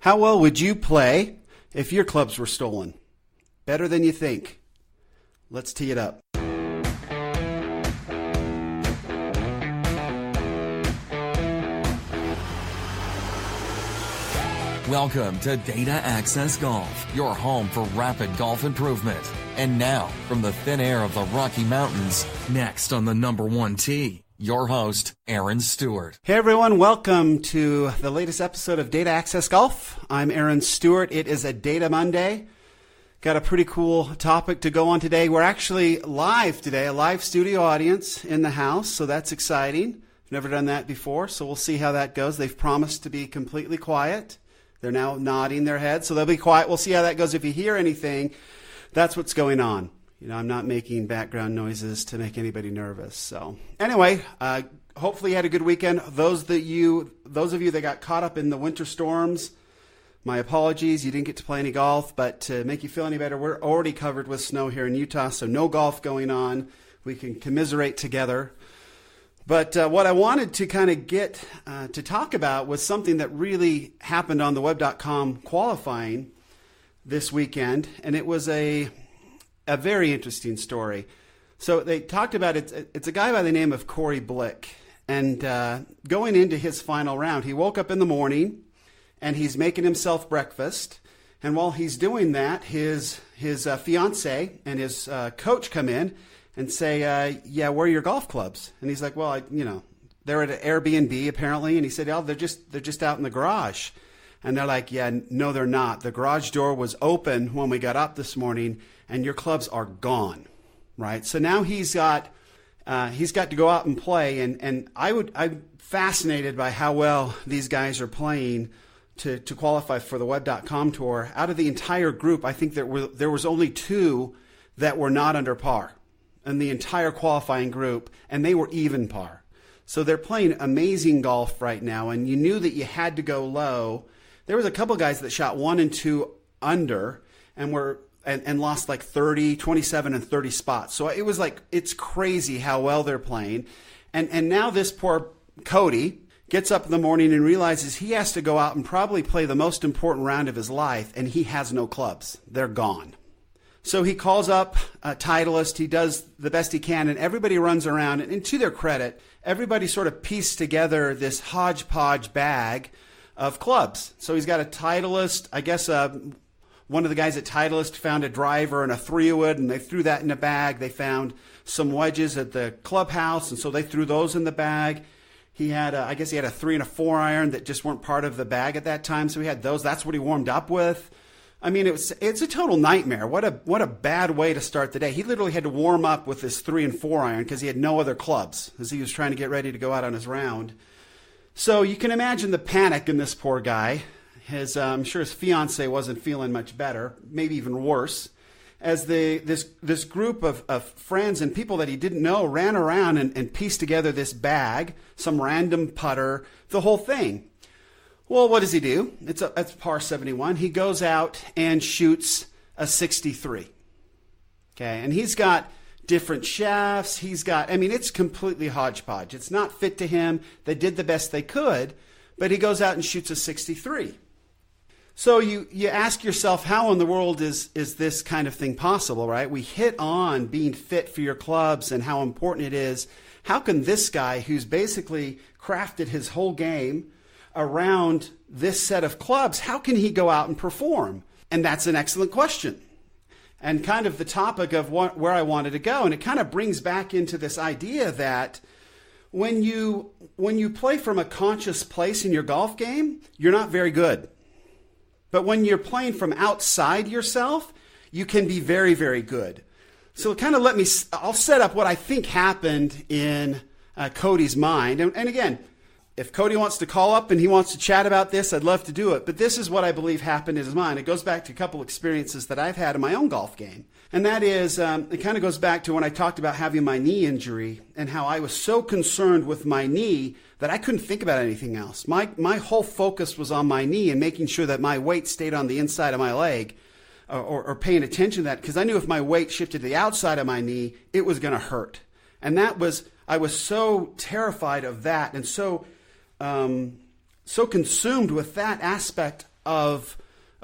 How well would you play if your clubs were stolen? Better than you think. Let's tee it up. Welcome to Data Access Golf, your home for rapid golf improvement. And now, from the thin air of the Rocky Mountains, next on the number one tee, your host, Aaron Stewart. Hey everyone, welcome to the latest episode of Data Access Golf. I'm Aaron Stewart. It is a Data Monday. Got a pretty cool topic to go on today. We're actually live today, a live studio audience in the house, so that's exciting. I've never done that before, so we'll see how that goes. They've promised to be completely quiet. They're now nodding their heads, so they'll be quiet. We'll see how that goes. If you hear anything, that's what's going on. You know, I'm not making background noises to make anybody nervous. So anyway, hopefully you had a good weekend. Those of you that got caught up in the winter storms, my apologies. You didn't get to play any golf, but to make you feel any better, we're already covered with snow here in Utah, so no golf going on. We can commiserate together. But what I wanted to kind of get to talk about was something that really happened on the web.com qualifying this weekend, and it was a very interesting story. So they talked about it's a guy by the name of Cody Blick, and going into his final round, he woke up in the morning and he's making himself breakfast, and while he's doing that, his fiance and his coach come in and say, yeah, where are your golf clubs? And he's like, well, they're at an Airbnb apparently. And he said, oh, they're just out in the garage. And they're like, yeah, no, they're not. The garage door was open when we got up this morning, and your clubs are gone, right? So now he's got to go out and play. And I'm fascinated by how well these guys are playing to qualify for the web.com tour. Out of the entire group, I think there was only two that were not under par in the entire qualifying group, and they were even par. So they're playing amazing golf right now, and you knew that you had to go low. There was a couple guys that shot 1 and 2 under and lost like 30, 27 and 30 spots. So it was like, it's crazy how well they're playing. And now this poor Cody gets up in the morning and realizes he has to go out and probably play the most important round of his life, and he has no clubs. They're gone. So he calls up a Titleist. He does the best he can, and everybody runs around. And to their credit, everybody sort of pieced together this hodgepodge bag of clubs. So he's got a Titleist. I guess one of the guys at Titleist found a driver and a 3-wood, and they threw that in a bag. They found some wedges at the clubhouse, and so they threw those in the bag. He had, I guess he had a 3 and a 4 iron that just weren't part of the bag at that time, so he had those. That's what he warmed up with. I mean, it's a total nightmare. What a bad way to start the day. He literally had to warm up with his 3 and 4 iron because he had no other clubs as he was trying to get ready to go out on his round. So you can imagine the panic in this poor guy. I'm sure his fiance wasn't feeling much better, maybe even worse, as this group of friends and people that he didn't know ran around and pieced together this bag, some random putter, the whole thing. Well, what does he do? It's par 71. He goes out and shoots a 63. Okay, and he's got different shafts. It's completely hodgepodge. It's not fit to him. They did the best they could, but he goes out and shoots a 63. So you ask yourself, how in the world is this kind of thing possible, right? We hit on being fit for your clubs and how important it is. How can this guy, who's basically crafted his whole game around this set of clubs, how can he go out and perform? And that's an excellent question. And kind of the topic of where I wanted to go. And it kind of brings back into this idea that when you play from a conscious place in your golf game, you're not very good. But when you're playing from outside yourself, you can be very, very good. So kind of I'll set up what I think happened in Cody's mind. And again, if Cody wants to call up and he wants to chat about this, I'd love to do it. But this is what I believe happened in his mind. It goes back to a couple experiences that I've had in my own golf game. And that is, it kind of goes back to when I talked about having my knee injury and how I was so concerned with my knee that I couldn't think about anything else. My whole focus was on my knee and making sure that my weight stayed on the inside of my leg or paying attention to that, because I knew if my weight shifted to the outside of my knee, it was going to hurt. And I was so terrified of that and so consumed with that aspect of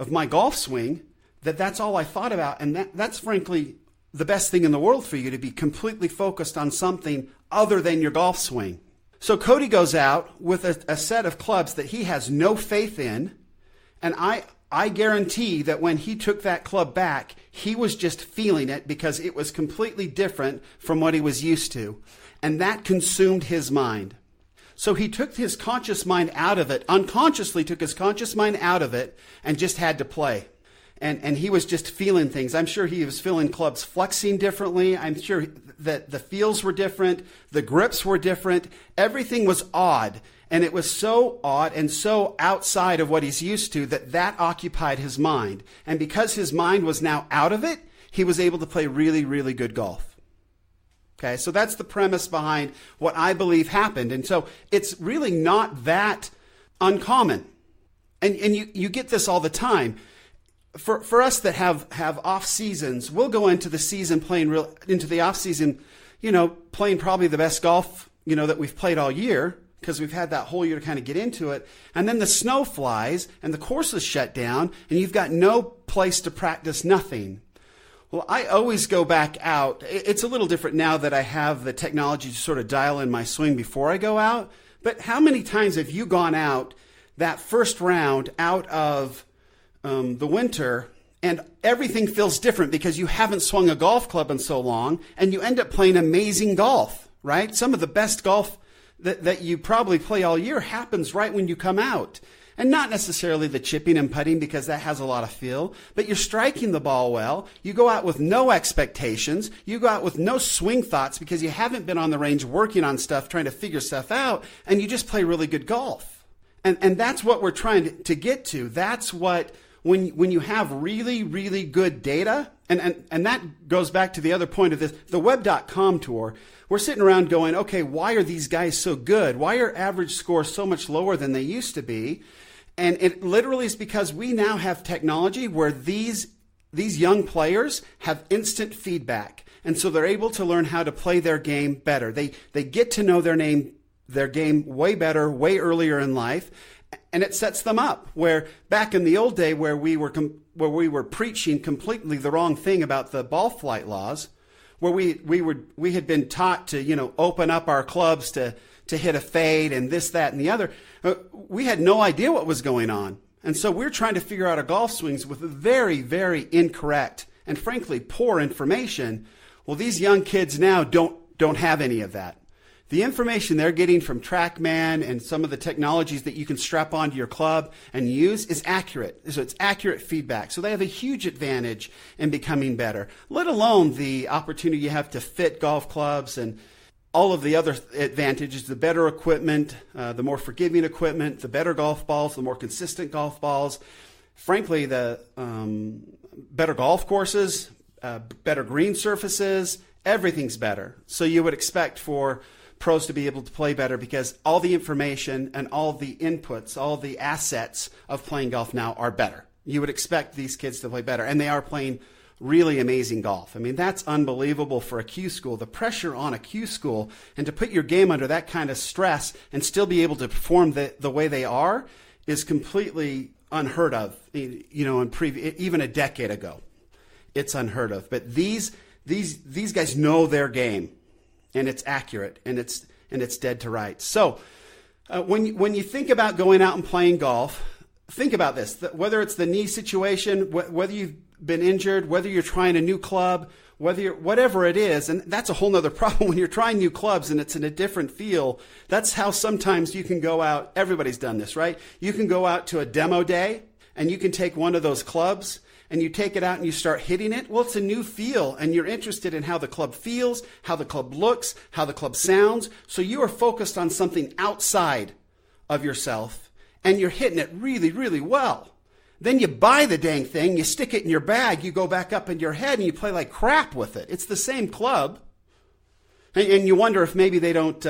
my golf swing that's all I thought about. And that's frankly the best thing in the world for you, to be completely focused on something other than your golf swing. So Cody goes out with a set of clubs that he has no faith in. And I guarantee that when he took that club back, he was just feeling it because it was completely different from what he was used to. And that consumed his mind. So he took his conscious mind out of it, unconsciously took his conscious mind out of it, and just had to play. And he was just feeling things. I'm sure he was feeling clubs flexing differently. I'm sure that the feels were different. The grips were different. Everything was odd. And it was so odd and so outside of what he's used to that occupied his mind. And because his mind was now out of it, he was able to play really, really good golf. Okay, so that's the premise behind what I believe happened. And so it's really not that uncommon. And you get this all the time. For us that have off seasons, we'll go into the season into the off season, playing probably the best golf, that we've played all year, because we've had that whole year to kind of get into it. And then the snow flies and the course is shut down and you've got no place to practice, nothing. Well, I always go back out. It's a little different now that I have the technology to sort of dial in my swing before I go out. But how many times have you gone out that first round out of the winter, and everything feels different because you haven't swung a golf club in so long, and you end up playing amazing golf, right? Some of the best golf that you probably play all year happens right when you come out. And not necessarily the chipping and putting, because that has a lot of feel, but you're striking the ball well. You go out with no expectations. You go out with no swing thoughts because you haven't been on the range working on stuff, trying to figure stuff out, and you just play really good golf. And that's what we're trying to get to. That's what... When you have really, really good data, and that goes back to the other point of this, the web.com tour, we're sitting around going, okay, why are these guys so good? Why are average scores so much lower than they used to be? And it literally is because we now have technology where these young players have instant feedback. And so they're able to learn how to play their game better. They get to know their game way better, way earlier in life. And it sets them up, where back in the old day where we were preaching completely the wrong thing about the ball flight laws, where we had been taught to, open up our clubs to hit a fade and this, that, and the other. We had no idea what was going on. And so we're trying to figure out our golf swings with very, very incorrect and frankly poor information. Well, these young kids now don't have any of that. The information they're getting from TrackMan and some of the technologies that you can strap onto your club and use is accurate. So it's accurate feedback. So they have a huge advantage in becoming better, let alone the opportunity you have to fit golf clubs and all of the other advantages, the better equipment, the more forgiving equipment, the better golf balls, the more consistent golf balls. Frankly, the better golf courses, better green surfaces, everything's better. So you would expect for pros to be able to play better because all the information and all the inputs, all the assets of playing golf now are better. You would expect these kids to play better, and they are playing really amazing golf. I mean, that's unbelievable for a Q school. The pressure on a Q school, and to put your game under that kind of stress and still be able to perform the way they are is completely unheard of, even a decade ago. It's unheard of. But these guys know their game. And it's accurate, and it's dead to rights. So when you think about going out and playing golf, think about this. Whether it's the knee situation, whether you've been injured, whether you're trying a new club, whatever it is, and that's a whole nother problem when you're trying new clubs and it's in a different feel. That's how sometimes you can go out. Everybody's done this, right? You can go out to a demo day, and you can take one of those clubs, and you take it out and you start hitting it. Well, it's a new feel, and you're interested in how the club feels, how the club looks, how the club sounds. So you are focused on something outside of yourself, and you're hitting it really, really well. Then you buy the dang thing, you stick it in your bag, you go back up in your head, and you play like crap with it. It's the same club. And you wonder if maybe they don't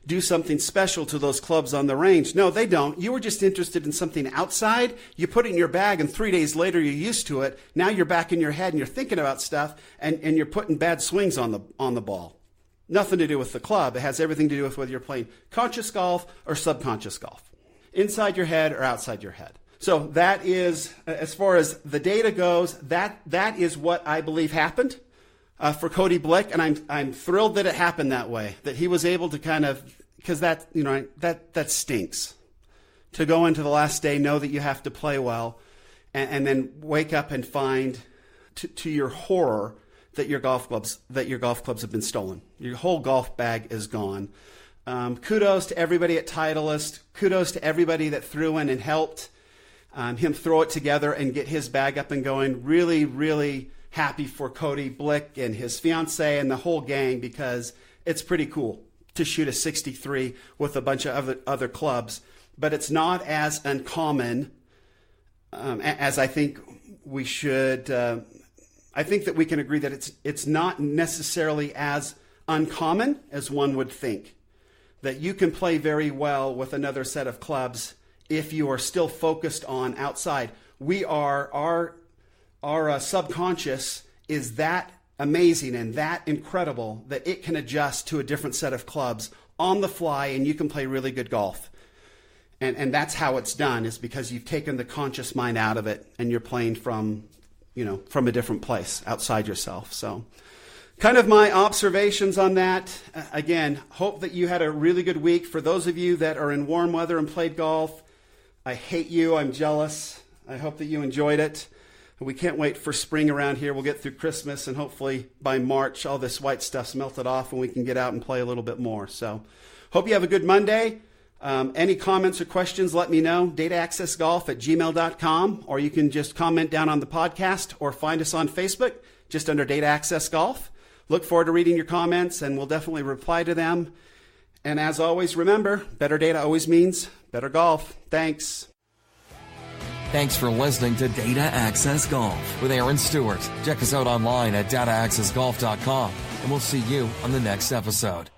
do something special to those clubs on the range. No, they don't. You were just interested in something outside. You put it in your bag, and 3 days later you're used to it. Now you're back in your head, and you're thinking about stuff, and you're putting bad swings on the ball. Nothing to do with the club. It has everything to do with whether you're playing conscious golf or subconscious golf. Inside your head or outside your head. So that is, as far as the data goes, that is what I believe happened for Cody Blick, and I'm thrilled that it happened that way. That he was able to kind of, because that stinks, to go into the last day, know that you have to play well, and then wake up and find, to your horror, that your golf clubs have been stolen. Your whole golf bag is gone. Kudos to everybody at Titleist. Kudos to everybody that threw in and helped him throw it together and get his bag up and going. Really, really happy for Cody Blick and his fiance and the whole gang, because it's pretty cool to shoot a 63 with a bunch of other clubs. But it's not as uncommon as I think we should. I think that we can agree that it's not necessarily as uncommon as one would think. That you can play very well with another set of clubs if you are still focused on outside. Our subconscious is that amazing and that incredible that it can adjust to a different set of clubs on the fly, and you can play really good golf. And that's how it's done, is because you've taken the conscious mind out of it and you're playing from a different place outside yourself. So kind of my observations on that. Again, hope that you had a really good week. For those of you that are in warm weather and played golf, I hate you. I'm jealous. I hope that you enjoyed it. We can't wait for spring around here. We'll get through Christmas, and hopefully by March, all this white stuff's melted off and we can get out and play a little bit more. So hope you have a good Monday. Any comments or questions, let me know. dataaccessgolf@gmail.com, or you can just comment down on the podcast or find us on Facebook, just under Data Access Golf. Look forward to reading your comments, and we'll definitely reply to them. And as always, remember, better data always means better golf. Thanks. Thanks for listening to Data Access Golf with Aaron Stewart. Check us out online at dataaccessgolf.com, and we'll see you on the next episode.